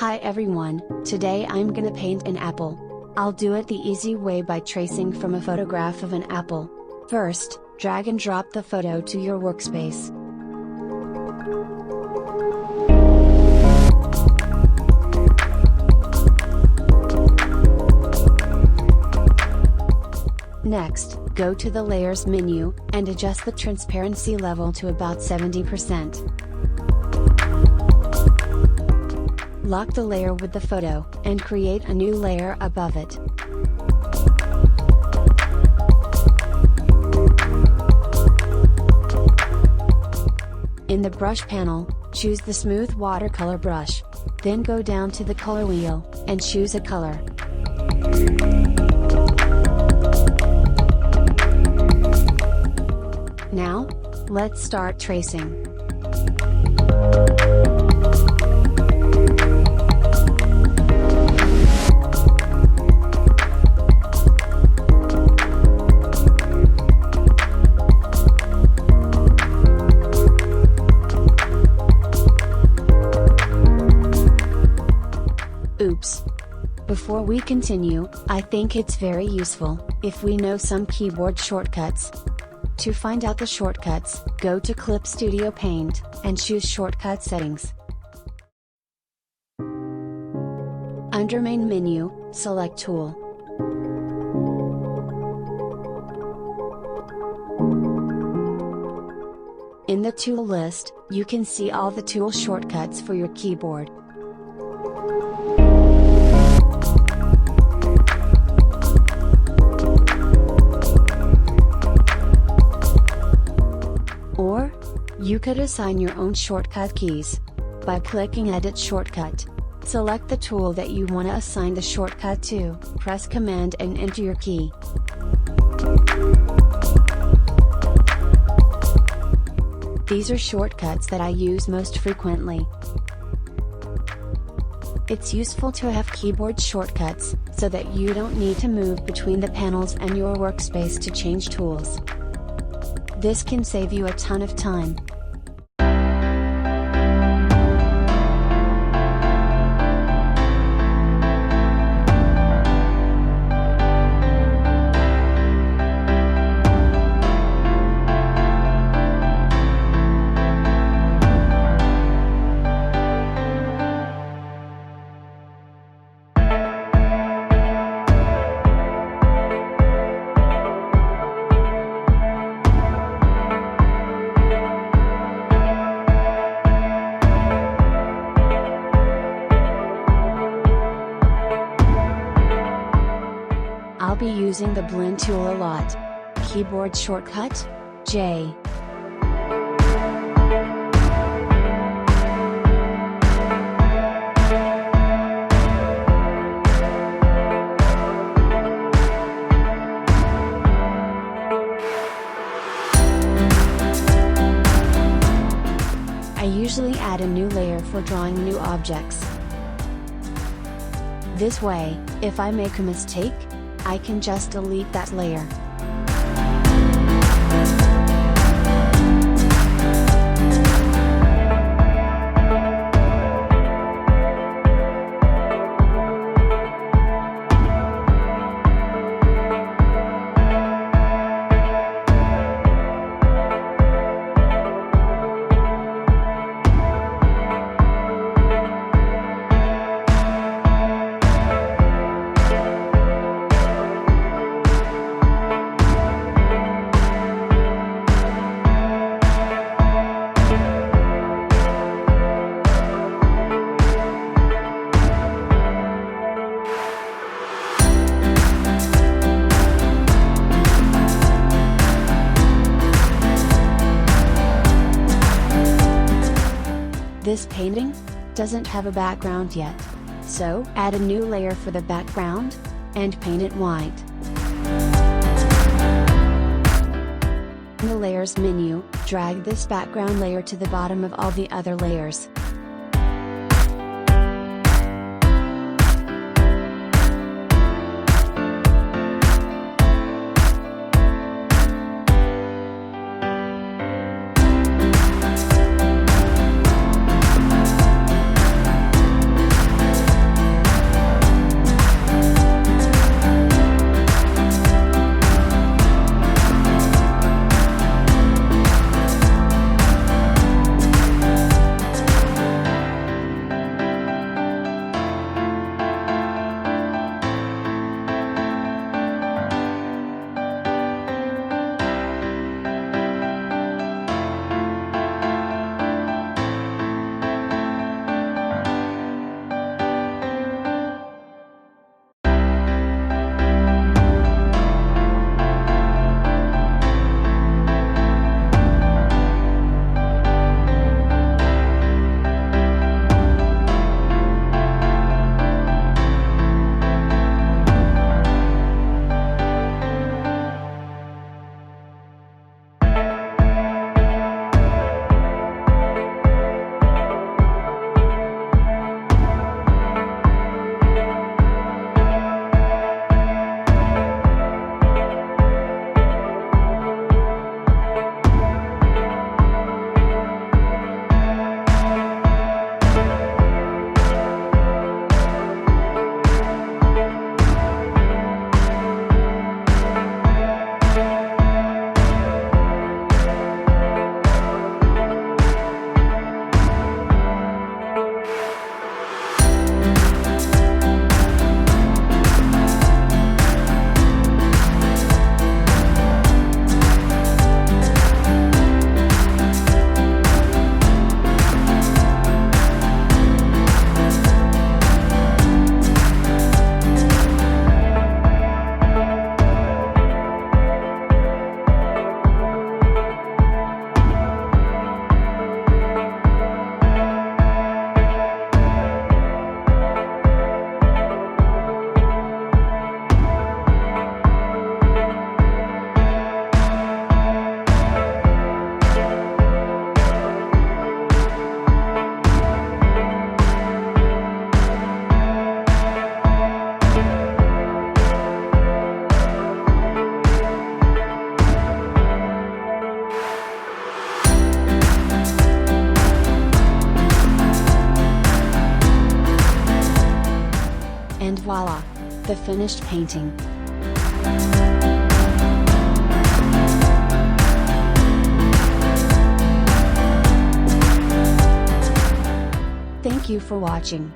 Hi everyone, today I'm gonna paint an apple. I'll do it the easy way by tracing from a photograph of an apple. First, drag and drop the photo to your workspace. Next, go to the Layers menu, and adjust the transparency level to about 70%. Lock the layer with the photo, and create a new layer above it. In the brush panel, choose the smooth watercolor brush. Then go down to the color wheel, and choose a color. Now, let's start tracing. Oops! Before we continue, I think it's very useful if we know some keyboard shortcuts. To find out the shortcuts, go to Clip Studio Paint, and choose Shortcut Settings. Under Main menu, select Tool. In the tool list, you can see all the tool shortcuts for your keyboard. Or, you could assign your own shortcut keys. By clicking Edit Shortcut, select the tool that you want to assign the shortcut to, press Command and enter your key. These are shortcuts that I use most frequently. It's useful to have keyboard shortcuts, so that you don't need to move between the panels and your workspace to change tools. This can save you a ton of time. I'll be using the blend tool a lot. Keyboard shortcut, J. I usually add a new layer for drawing new objects. This way, if I make a mistake, I can just delete that layer. This painting doesn't have a background yet, so add a new layer for the background, and paint it white. In the Layers menu, drag this background layer to the bottom of all the other layers. voila! The finished painting. Thank you for watching.